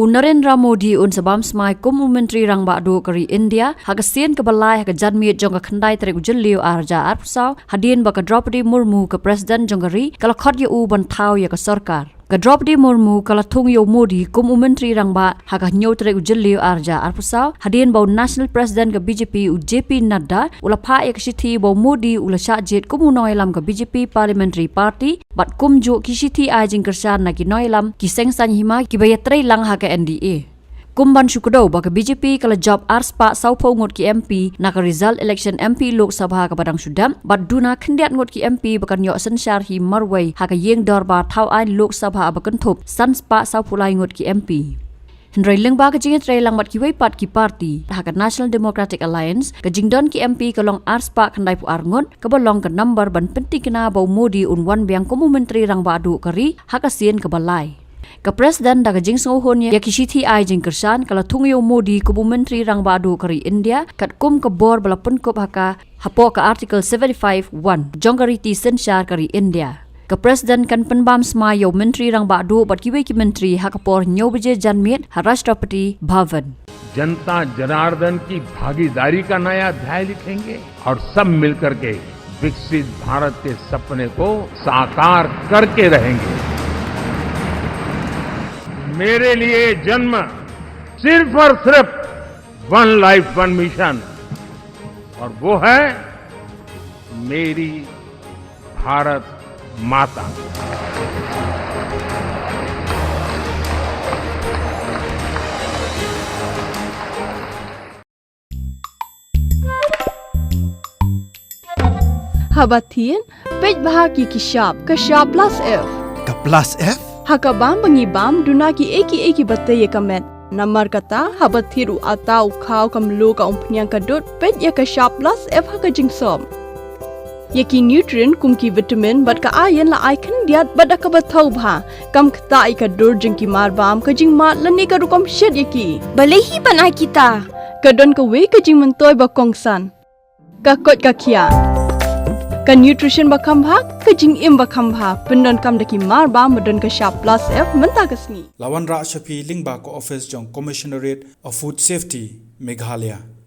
Narendra Modi sabam smai Myntri Rangbahduh kari India haga sien ke balai haga janmiet jong ka khandai tere ujeliu arja arpsau hadien baka Draupadi Murmu ke presiden jongari kala khot ye u bantau ya ka sarkar. Ka Draupadi Murmu kala thung yo Modi Myntri Rangbahduh haga nyo tere ujeliu arja arpsau hadien bau national president ke BJP JP Nadda ula pha ya kisithi bau Modi ula syajet noilam ke BJP parliamentary party bat jo kisithi ajing kersan na ki noilam ki sengsan hima ki bayatrai lang haga NDA. Kumban syukudau baka BJP kala job arspa saupo ngot ki MP na ka result election MP Lok Sabha ka Padang Sudam bat duna khendiat ngot ki MP baka nyok sensyar hi marwai haga yeng dor ba thau ai Lok Sabha bakan thop sanspa saupulai ngot ki MP. Hendrai lengba ka jinget rai lang mat ki wei pat ki party haga National Democratic Alliance ka jingdon ki MP ka long arspa khandai pu arngot ka bolong ka number ban penting kena bau Modi wan biang Myntri Rangbahduh kari haga sien ka balai. Ka presiden daga jing sohon ya kisithi ai jing kersan kala thungyo Modi Myntri Rangbahduh kari India kat kum ka bor bala penkop haka hapo ka article 75(1) jongari ti sensyar kari India. Ka presiden kan penbam smai Myntri Rangbahduh bat kiwe ki menteri hakapor 9 बजे janmiet राष्ट्रपति भवन. जनता जनार्दन की भागीदारी का नया अध्याय लिखेंगे और सब मिलकर के विकसित भारत के सपने को साकार करके रहेंगे. मेरे लिए जन्म सिर्फ और सिर्फ वन लाइफ वन मिशन और वो है मेरी भारत माता. Habatin, pej bahagi kishab, kashab plus F. Ka plus F? Hakabam bangi bam dunaki eki batay kamet. Namar kata habathiru atau kau kamlo ka umpnyang kadut pej ya kashab plus F haka jingsom. Yaki nutrient kumki vitamin bat ka ayan la icon diat bat ka bathau bha kam kta ai ka dur jingki mar bam ka jing mat lani ka rukom shed yaki. Balai hi banai kita. Ka don ka we ka jing mentoy ba kongsan. Ka kot ka kia. Ka nutrition bakam bha ka jing im bakam bha pendon kam daki mar ba modon ka sharp plus F menta ka Sngi. Lawan Ra Shafi Lingba ko office jong Commissionerate of Food Safety Meghalaya.